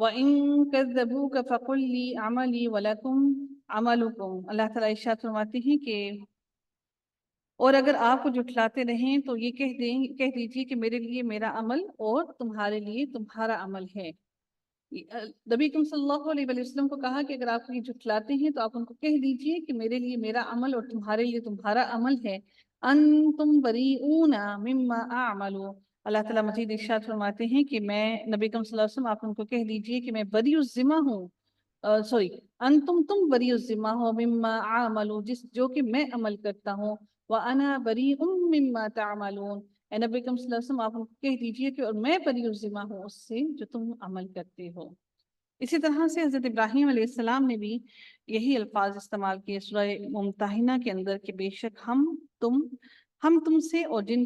وَإِن كَذَّبُوكَ فَقُل لِّي عَمَلِي وَلَكُمْ عَمَلُكُمْ۔ اللہ تعالیٰ ارشاد فرماتے ہیں کہ اور اگر آپ کو جھٹلاتے رہیں تو یہ کہہ دیجیے کہ میرے لیے میرا عمل اور تمہارے لیے تمہارا عمل ہے۔ نبی کریم صلی اللہ علیہ وسلم کو کہا کہ اگر آپ یہ جھٹلاتے ہیں تو آپ ان کو کہہ دیجئے کہ میرے لیے میرا عمل اور تمہارے لیے تمہارا عمل ہے۔ انتم بریئون مما اعمل۔ اللہ تعالیٰ مزید ارشاد فرماتے ہیں کہ میں نبی کریم صلی اللہ علیہ وسلم آپ ان کو کہہ دیجئے کہ میں بری الذمہ ہوں، تم بری الذمہ ہو مما اعمل، جو کہ میں عمل کرتا ہوں، وانا بریء مما تعملون۔ اے نبی کریم صلی اللہ علیہ وسلم آپ ان کو کہہ دیجئے کہ اور میں بری الذمہ ہوں اس سے جو تم عمل کرتے ہو۔ اسی طرح سے حضرت ابراہیم علیہ السلام نے بھی یہی الفاظ استعمال کیے سورہ ممتحنہ کے اندر کہ بے شک ہم تم سے اور جن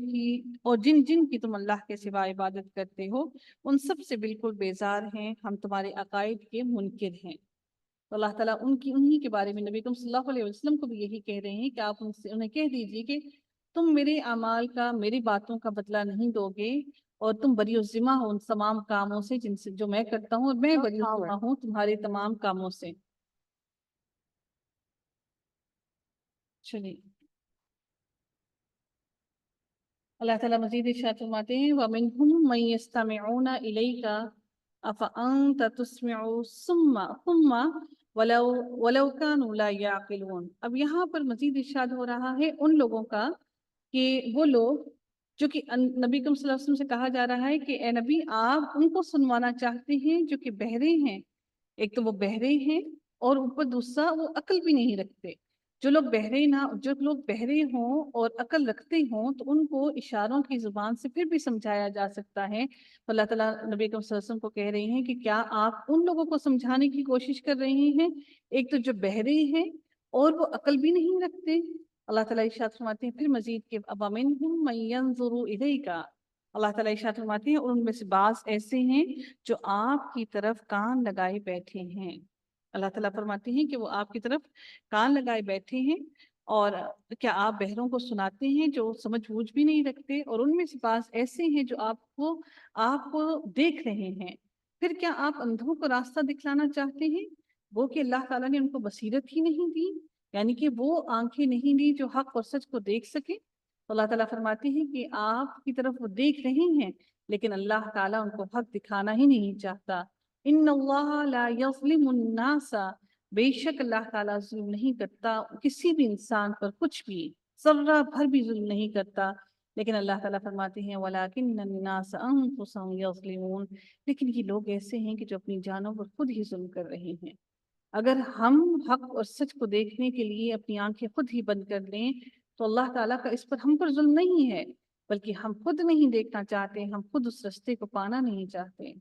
کی تم اللہ کے سوا عبادت کرتے ہو ان سب سے بالکل بیزار ہیں، ہم تمہارے عقائد کے منکر ہیں۔ تو اللہ تعالیٰ انہی کے بارے میں نبی کریم صلی اللہ علیہ وسلم کو بھی یہی کہہ رہے ہیں کہ آپ انہیں کہہ دیجئے کہ تم میرے اعمال کا، میری باتوں کا بدلہ نہیں دو گے، اور تم بری الذمہ ہو ان تمام کاموں سے جو میں کرتا ہوں، اور میں بری الذمہ ہوں تمہارے تمام کاموں سے۔ چلیے اللہ تعالیٰ مزید ارشاد فرماتے ہیں وَمِنْهُمْ مَنْ يَسْتَمِعُونَ إِلَيْكَ أَفَأَنْتَ تُسْمِعُ ثُمَّ وَلَوْ كَانُوا لَا يَعْقِلُونَ۔ اب یہاں پر مزید ارشاد ہو رہا ہے ان لوگوں کا کہ وہ لوگ جو کہ نبی کریم صلی اللہ علیہ وسلم سے کہا جا رہا ہے کہ اے نبی آپ ان کو سنوانا چاہتے ہیں جو کہ بہرے ہیں، ایک تو وہ بہرے ہیں اور اوپر دوسرا وہ عقل بھی نہیں رکھتے۔ جو لوگ بہرے ہوں اور عقل رکھتے ہوں تو ان کو اشاروں کی زبان سے پھر بھی سمجھایا جا سکتا ہے۔ تو اللہ تعالیٰ نبی کریم صلی اللہ علیہ وسلم کو کہہ رہے ہیں کہ کیا آپ ان لوگوں کو سمجھانے کی کوشش کر رہے ہیں، ایک تو جو بہرے ہیں اور وہ عقل بھی نہیں رکھتے۔ اللہ تعالیٰ ارشاد فرماتے ہیں پھر مزید کہ وَمِنْهُمْ مَن يَنظُرُ إِلَيْكَ۔ اللہ تعالیٰ ارشاد فرماتے ہیں اور ان میں سے بعض ایسے ہیں جو آپ کی طرف کان لگائے بیٹھے ہیں۔ اللہ تعالیٰ فرماتے ہیں کہ وہ آپ کی طرف کان لگائے بیٹھے ہیں، اور کیا آپ بہروں کو سناتے ہیں جو سمجھ بوجھ بھی نہیں رکھتے، اور ان میں سے بعض ایسے ہیں جو آپ کو دیکھ رہے ہیں۔ پھر کیا آپ اندھوں کو راستہ دکھلانا چاہتے ہیں؟ وہ کہ اللہ تعالیٰ نے ان کو بصیرت ہی نہیں دی، یعنی کہ وہ آنکھیں نہیں دی جو حق اور سچ کو دیکھ سکے۔ تو اللہ تعالیٰ فرماتے ہیں کہ آپ کی طرف وہ دیکھ رہے ہیں لیکن اللہ تعالیٰ ان کو حق دکھانا ہی نہیں چاہتا۔ ان اللہ لا یظلم الناس، بے شک اللہ تعالیٰ ظلم نہیں کرتا کسی بھی انسان پر، کچھ بھی ذرہ بھر بھی ظلم نہیں کرتا۔ لیکن اللہ تعالیٰ فرماتے ہیں وَلَكِنَّ النَّاسَ أَنفُسَهُمْ يَظْلِمُونَ، لیکن یہ لوگ ایسے ہیں کہ جو اپنی جانوں پر خود ہی ظلم کر رہے ہیں۔ اگر ہم حق اور سچ کو دیکھنے کے لیے اپنی آنکھیں خود ہی بند کر لیں تو اللہ تعالیٰ کا اس پر ہم پر ظلم نہیں ہے، بلکہ ہم خود نہیں دیکھنا چاہتے، ہم خود اس رستے کو پانا نہیں چاہتے۔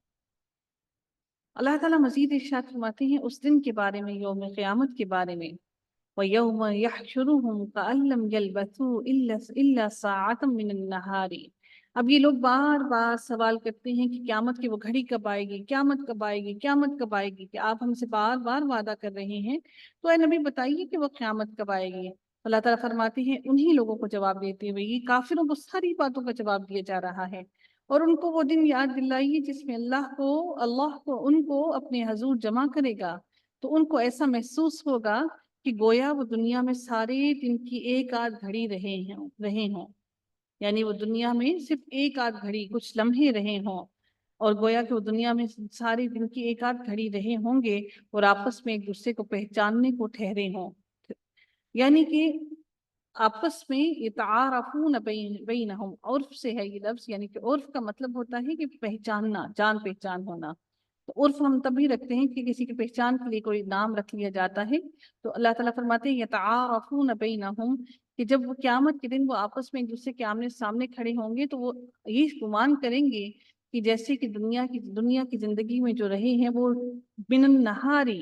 اللہ تعالیٰ مزید ارشاد فرماتے ہیں اس دن کے بارے میں، یوم قیامت کے بارے میں وَيَوْمَ يَحْشُرُهُمْ كَأَن لَّمْ يَلْبَثُوا إِلَّا سَاعَةً مِّنَ النَّهَارِ۔ اب یہ لوگ بار بار سوال کرتے ہیں کہ قیامت کی وہ گھڑی کب آئے گی، قیامت کب آئے گی، قیامت کب آئے گی، کہ آپ ہم سے بار بار وعدہ کر رہے ہیں، تو اے نبی بتائیے کہ وہ قیامت کب آئے گی۔ اللہ تعالیٰ فرماتے ہیں انہی لوگوں کو جواب دیتے ہوئے یہ کافروں کو ساری باتوں کا جواب دیا جا رہا ہے، اور ان کو وہ دن یاد دلائیے جس میں اللہ کو ان کو اپنے حضور جمع کرے گا، تو ان کو ایسا محسوس ہوگا کہ گویا وہ دنیا میں سارے دن کی ایک آدھ گھڑی رہے ہوں، یعنی وہ دنیا میں صرف ایک آدھ گھڑی کچھ لمحے رہے ہوں، اور گویا کہ وہ دنیا میں سارے دن کی ایک آدھ گھڑی رہے ہوں گے اور آپس میں ایک دوسرے کو پہچاننے کو ٹھہرے ہوں، یعنی کہ آپس میں یتعارفون بینہم، عرف سے ہے یہ لفظ، یعنی کہ عرف کا مطلب ہوتا ہے کہ پہچاننا، جان پہچان ہونا۔ تو عرف ہم تبھی رکھتے ہیں کہ کسی کی پہچان کے لیے کوئی نام رکھ لیا جاتا ہے۔ تو اللہ تعالیٰ فرماتے ہیں یتعارفون بینہم، کہ جب وہ قیامت کے دن وہ آپس میں ایک دوسرے کے آمنے سامنے کھڑے ہوں گے تو وہ یہ گمان کریں گے کہ جیسے کہ دنیا کی زندگی میں جو رہے ہیں وہ من النہاری،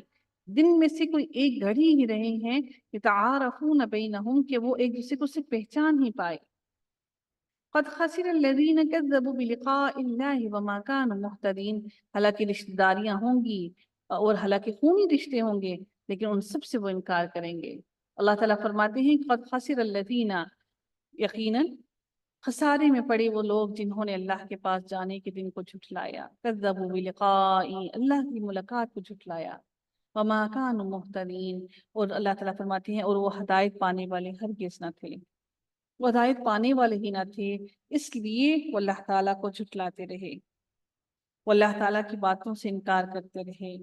دن میں سے کوئی ایک گھڑی ہی رہے ہیں، یتعارفون بینہم، کہ وہ ایک دوسرے کو صرف پہچان ہی پائے۔ قد خسر الذین کذبوا بلقاء اللہ وما كانوا مہتدین، حالانکہ رشتہ داریاں ہوں گی اور حالانکہ خونی رشتے ہوں گے لیکن ان سب سے وہ انکار کریں گے۔ اللہ تعالیٰ فرماتے ہیں قد خسر الذین، یقیناً خسارے میں پڑے وہ لوگ جنہوں نے اللہ کے پاس جانے کے دن کو جھٹلایا، کذبوا بلقائی، اللہ کی ملاقات کو جھٹلایا، وما كانوا مهتدین، اور اللہ تعالیٰ فرماتے ہیں اور وہ ہدایت پانے والے ہرگز نہ تھے، وہ ہدایت پانے والے ہی نہ تھے، اس لیے وہ اللہ تعالیٰ کو جھٹلاتے رہے، وہ اللہ تعالیٰ کی باتوں سے انکار کرتے رہے۔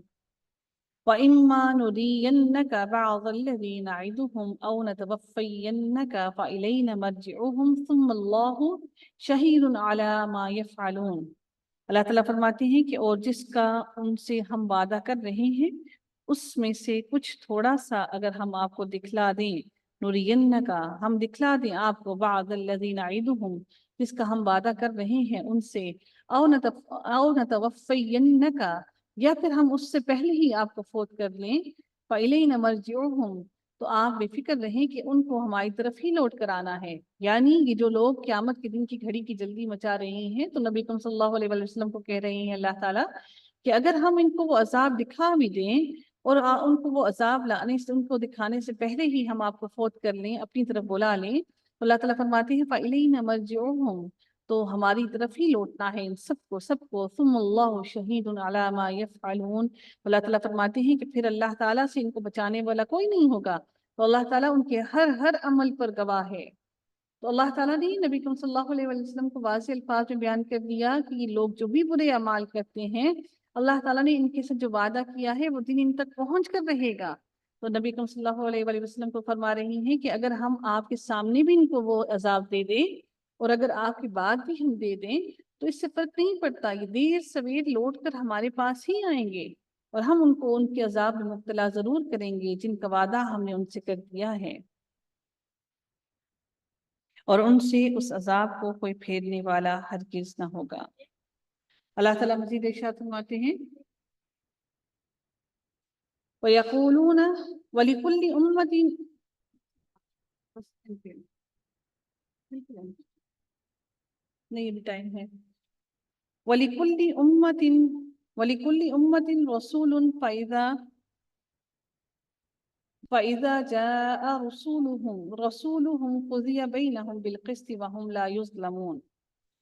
وَإِمَّا نُرِيَنَّكَ بَعْضَ الَّذِي نَعِدُهُمْ أَوْ نَتَوَفَّيَنَّكَ فَإِلَيْنَا مَرْجِعُهُمْ ثُمَّ اللَّهُ شَهِيدٌ عَلَى مَا يَفْعَلُونَ۔ اللہ تعالیٰ فرماتے ہیں کہ اور جس کا ان سے ہم وعدہ کر رہے ہیں اس میں سے کچھ تھوڑا سا اگر ہم آپ کو دکھلا دیں، نُرِيَنَّكَ، ہم دکھلا دیں آپ کو، بَعْضَ الَّذِي نَعِدُهُمْ، جس کا ہم وعدہ کر رہے ہیں ان سے، أَوْ نَتَوَفَّيَنَّكَ، یا پھر ہم اس سے پہلے ہی آپ کو فوت کر لیں، فَإِلَيْنَا مَرْجِعُهُمْ، تو آپ بے فکر رہیں کہ ان کو ہماری طرف ہی لوٹ کر آنا ہے۔ یعنی یہ جو لوگ قیامت کے دن کی گھڑی کی جلدی مچا رہے ہیں تو نبی صلی اللہ علیہ وسلم کو کہہ رہے ہیں اللہ تعالیٰ کہ اگر ہم ان کو وہ عذاب دکھا بھی دیں اور ان کو وہ عذاب لانے سے، ان کو دکھانے سے پہلے ہی ہم آپ کو فوت کر لیں، اپنی طرف بلا لیں، تو اللہ تعالیٰ فرماتے ہیں فَإِلَيْنَا مَرْجِعُهُمْ، تو ہماری طرف ہی لوٹنا ہے ان سب کو، ثم اللہ شہید علی ما یفعلون، اللہ تعالیٰ فرماتے ہیں کہ پھر اللہ تعالیٰ سے ان کو بچانے والا کوئی نہیں ہوگا، تو اللہ تعالیٰ ان کے ہر عمل پر گواہ ہے۔ تو اللہ تعالیٰ نے نبی صلی اللہ علیہ وسلم کو واضح الفاظ میں بیان کر دیا کہ یہ لوگ جو بھی برے اعمال کرتے ہیں اللہ تعالیٰ نے ان کے ساتھ جو وعدہ کیا ہے وہ دن ان تک پہنچ کر رہے گا۔ تو نبی صلی اللہ علیہ وسلم کو فرما رہی ہیں کہ اگر ہم آپ کے سامنے بھی ان کو وہ عذاب دے دیں اور اگر آپ کی بات بھی ہم دے دیں تو اس سے فرق نہیں پڑتا، یہ دیر سویر لوٹ کر ہمارے پاس ہی آئیں گے اور ہم ان کو ان کے عذاب میں مبتلا ضرور کریں گے جن کا وعدہ ہم نے ان سے کر دیا ہے، اور ان سے اس عذاب کو کوئی پھیرنے والا ہرگز نہ ہوگا۔ اللہ تعالیٰ مزید ارشاد فرماتے ہیں وَيَقُولُونَ وَلِكُلِّ أُمَّةٍ، نہیں یہ بھی ٹائم ہے، وَلِكُلِّ أُمَّةٍ رَسُولٌ فَإِذَا جَاءَ رَسُولُهُمْ قُضِيَ بَيْنَهُمْ بِالْقِسْطِ وَهُمْ لَا يُظْلَمُونَ۔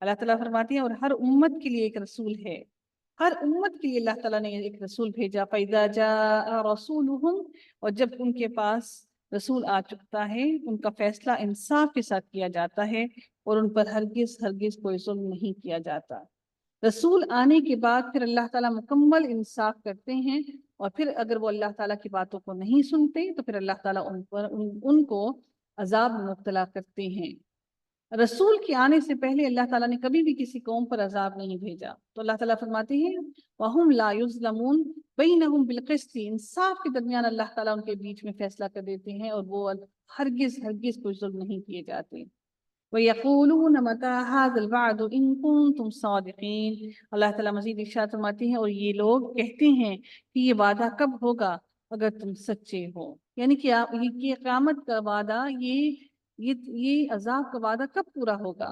اللہ تعالیٰ فرماتے ہیں اور ہر امت کے لیے ایک رسول ہے، ہر امت کے لیے اللہ تعالیٰ نے ایک رسول بھیجا، فَإِذَا جَاءَ رَسُولُهُمْ، اور جب ان کے پاس رسول آ چکتا ہے ان کا فیصلہ انصاف کے ساتھ کیا جاتا ہے اور ان پر ہرگز کوئی ظلم نہیں کیا جاتا۔ رسول آنے کے بعد پھر اللہ تعالیٰ مکمل انصاف کرتے ہیں، اور پھر اگر وہ اللہ تعالیٰ کی باتوں کو نہیں سنتے تو پھر اللہ تعالیٰ ان کو عذاب میں مبتلا کرتے ہیں۔ رسول کے آنے سے پہلے اللہ تعالیٰ نے کبھی بھی کسی قوم پر عذاب نہیں بھیجا، تو اللہ تعالیٰ فرماتے ہیں وَهُمْ لَا يُظْلَمُونَ بَيْنَهُمْ بِالْقِسْطِ، انصاف کے درمیان اللہ تعالیٰ ان کے بیچ میں فیصلہ کر دیتے ہیں اور وہ ہرگز کوئی ظلم نہیں کیے جاتے۔ وَيَقُولُونَ مَتَى هَذَا الْوَعْدُ إِن كُنتُمْ صَادِقِينَ، اللہ تعالیٰ مزید ارشاد فرماتے ہیں اور یہ لوگ کہتے ہیں کہ یہ وعدہ کب ہوگا اگر تم سچے ہو، یعنی کہ یہ قیامت کا وعدہ، یہ عذاب کا وعدہ کب پورا ہوگا۔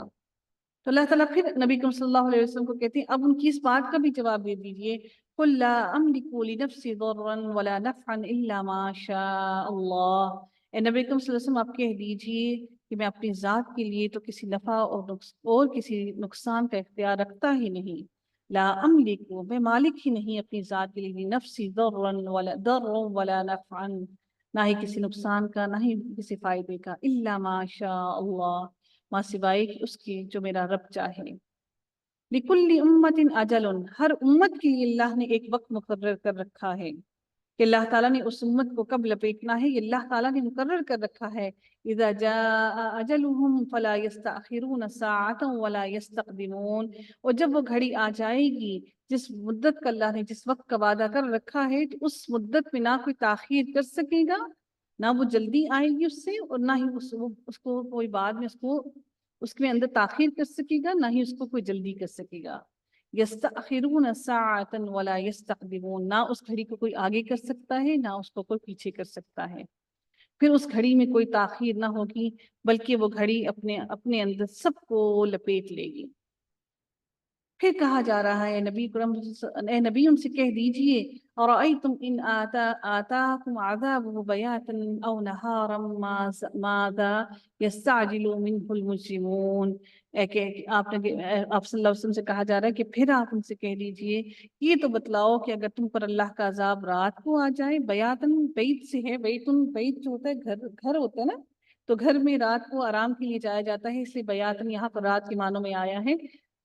تو اللہ تعالیٰ پھر نبی صلی اللہ علیہ وسلم کو کہتے ہیں اب ان کی اس بات کا بھی جواب دے دیجئے، قُلْ لَا أَمْلِكُ لِنَفْسِي ضَرًّا وَلَا نَفْعًا إِلَّا مَا شَاءَ اللَّهُ، اے نبی صلی اللہ علیہ وسلم آپ کہہ دیجئے کہ میں اپنی ذات کے لیے تو کسی نفع اور کسی نقصان کا اختیار رکھتا ہی نہیں، لا املک، میں مالک ہی نہیں اپنی ذات کے لیے، نفسی ضر ولا نفعا، نہ ہی کسی نقصان کا نہ ہی کسی فائدے کا، الا ما شاء اللہ، ما سوائے کہ اس کی جو میرا رب چاہے۔ لکل امت اجل، ہر امت کے لیے اللہ نے ایک وقت مقرر کر رکھا ہے کہ اللہ تعالیٰ نے اس امت کو کب لپیٹنا ہے، یہ اللہ تعالیٰ نے مقرر کر رکھا ہے۔ اذا جاء اجلهم فلا يستأخرون ساعة ولا يستقدمون، اور جب وہ گھڑی آ جائے گی جس مدت کا اللہ نے جس وقت کا وعدہ کر رکھا ہے تو اس مدت میں نہ کوئی تاخیر کر سکے گا، نہ وہ جلدی آئے گی اس سے، اور نہ ہی اس کو کوئی بعد میں اس کے اندر تاخیر کر سکے گا، نہ ہی اس کو کوئی جلدی کر سکے گا۔ یستأخرون ساعة ولا يستقدمون، نہ اس گھڑی کو کوئی آگے کر سکتا ہے نہ اس کو کوئی پیچھے کر سکتا ہے، پھر اس گھڑی میں کوئی تاخیر نہ ہوگی بلکہ وہ گھڑی اپنے اندر سب کو لپیٹ لے گی۔ پھر کہا جا رہا ہے اے نبی ان سے کہہ دیجئے أَرَأَيْتُمْ إِنْ آتَاكُمْ عَذَابُهُ بَيَاتًا أَوْ نَهَارًا مَاذَا يَسْتَعْجِلُ مِنْهُ الْمُجْرِمُونَ۔ کہ آپ صلی اللہ علیہ وسلم سے کہا جا رہا ہے کہ پھر آپ ان سے کہہ دیجئے یہ تو بتلاؤ کہ اگر تم پر اللہ کا عذاب رات کو آ جائے، بیاتن بیت سے ہے، بیت جو ہوتا ہے گھر ہوتا ہے نا، تو گھر میں رات کو آرام کے لیے جایا جاتا ہے، اس لیے بیاتن یہاں پر رات کے معنوں میں آیا ہے۔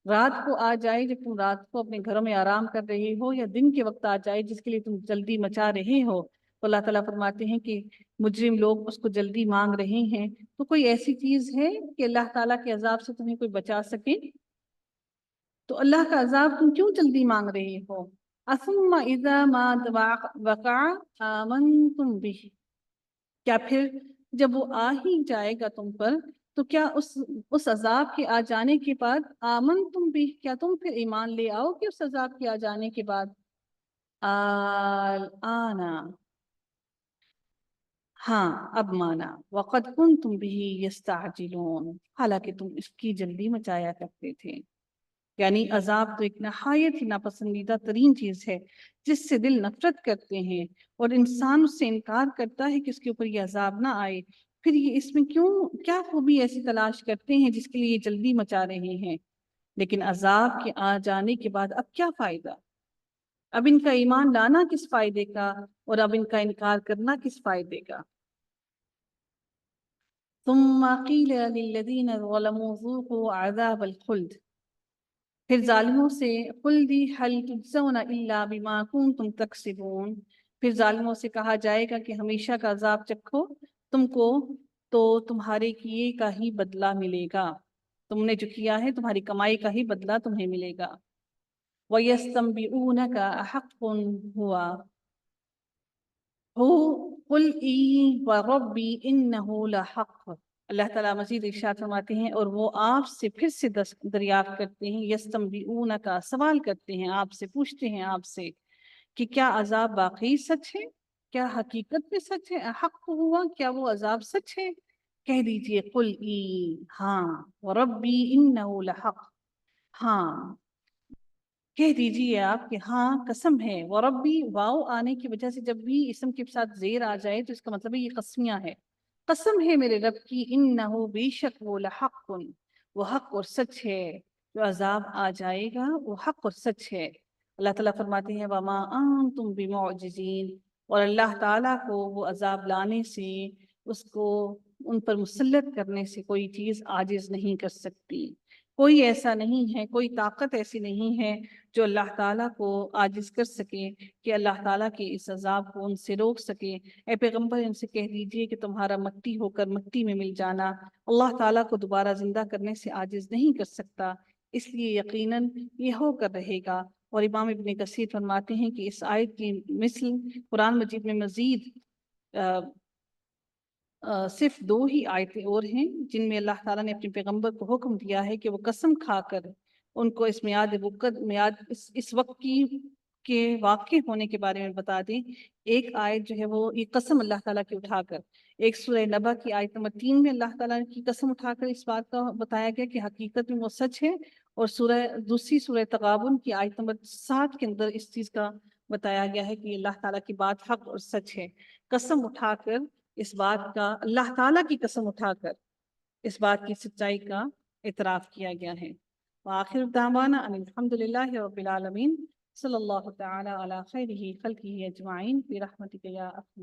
رات کو آ جائے جب تم رات کو اپنے گھروں میں آرام کر رہے ہو، یا دن کے وقت آ جائے جس کے لیے تم جلدی مچا رہے ہو، تو اللہ تعالیٰ فرماتے ہیں کہ مجرم لوگ اس کو جلدی مانگ رہے ہیں، تو کوئی ایسی چیز ہے کہ اللہ تعالیٰ کے عذاب سے تمہیں کوئی بچا سکے؟ تو اللہ کا عذاب تم کیوں جلدی مانگ رہے ہو؟ اثم اذا ما وقع آمنتم به، کیا پھر جب وہ آ ہی جائے گا تم پر تو کیا اس عذاب کے آ جانے کے بعد آمنتم بھی، کیا تم پھر ایمان لے آؤ کہ اس عذاب کے آ جانے کے بعد؟ آنا، ہاں اب مانا، وقد کنتم به یستعجلون، حالانکہ تم اس کی جلدی مچایا کرتے تھے۔ یعنی عذاب تو ایک نہایت ہی ناپسندیدہ ترین چیز ہے جس سے دل نفرت کرتے ہیں، اور انسان اس سے انکار کرتا ہے کہ اس کے اوپر یہ عذاب نہ آئے، پھر یہ اس میں کیا خوبی ایسی تلاش کرتے ہیں جس کے لیے یہ جلدی مچا رہے ہیں۔ لیکن عذاب کے آ جانے کے بعد اب کیا فائدہ؟ اب ان کا ایمان لانا کس فائدے کا، اور اب ان کا انکار کرنا کس فائدے کا؟ ثم قیل للذین ظلموا ذوقوا عذاب الخلد، پھر ظالموں سے خلدی حل تجزون الا بما کنتم تکسبون، پھر ظالموں سے کہا جائے گا کہ ہمیشہ کا عذاب چکھو، تم کو تو تمہارے کیے کا ہی بدلہ ملے گا، تم نے جو کیا ہے تمہاری کمائی کا ہی بدلہ تمہیں ملے گا۔ وَيَسْتَنْبِئُونَكَ أَحَقٌّ هُوَ قُلْ إِي وَرَبِّي إِنَّهُ لَحَقٌّ، اللہ تعالیٰ مزید ارشاد فرماتے ہیں اور وہ آپ سے پھر سے دریافت کرتے ہیں، یستنبئونک، سوال کرتے ہیں آپ سے، پوچھتے ہیں آپ سے کہ کیا عذاب واقعی سچ ہے، کیا حقیقت میں سچ ہے، حق ہوا، کیا وہ عذاب سچ ہے؟ کہہ دیجئے قل ای، ہاں، وربی انہ لحق، ہاں، کہہ دیجئے آپ کہ ہاں قسم ہے، وربی، واو آنے کی وجہ سے جب بھی اسم کے ساتھ زیر آ جائے تو اس کا مطلب ہے یہ قسمیہ ہے، قسم ہے میرے رب کی، انہو، بے شک وہ، لحق، وہ حق اور سچ ہے، جو عذاب آ جائے گا وہ حق اور سچ ہے۔ اللہ تعالیٰ فرماتے ہیں وما انتم بمعجزین، اور اللہ تعالیٰ کو وہ عذاب لانے سے، اس کو ان پر مسلط کرنے سے کوئی چیز عاجز نہیں کر سکتی، کوئی ایسا نہیں ہے، کوئی طاقت ایسی نہیں ہے جو اللہ تعالیٰ کو عاجز کر سکے کہ اللہ تعالیٰ کے اس عذاب کو ان سے روک سکے۔ اے پیغمبر ان سے کہہ دیجئے کہ تمہارا مٹی ہو کر مٹی میں مل جانا اللہ تعالیٰ کو دوبارہ زندہ کرنے سے عاجز نہیں کر سکتا، اس لیے یقیناً یہ ہو کر رہے گا۔ اور امام ابن کثیر فرماتے ہیں کہ اس آیت کی مثل قرآن مجید میں مزید صرف 2 ہی آیتیں اور ہیں جن میں اللہ تعالیٰ نے اپنے پیغمبر کو حکم دیا ہے کہ وہ قسم کھا کر ان کو اس اس وقت کے واقع ہونے کے بارے میں بتا دیں۔ ایک آیت جو ہے وہ یہ قسم اللہ تعالیٰ کی اٹھا کر، ایک سورہ نبا کی آیت نمبر 3 میں اللہ تعالیٰ کی قسم اٹھا کر اس بات کا بتایا گیا کہ حقیقت میں وہ سچ ہے، اور دوسری سورہ تغابن کی آیت نمبر 7 کے اندر اس چیز کا بتایا گیا ہے کہ اللہ تعالیٰ کی بات حق اور سچ ہے۔ قسم اٹھا کر اس بات کا، اللہ تعالیٰ کی قسم اٹھا کر اس بات کی سچائی کا اعتراف کیا گیا ہے۔ وآخر دعوانا ان الحمدللہ رب العالمین، صلی اللہ تعالی علی خیرہ خلقہ اجمعین برحمتک یا ارحم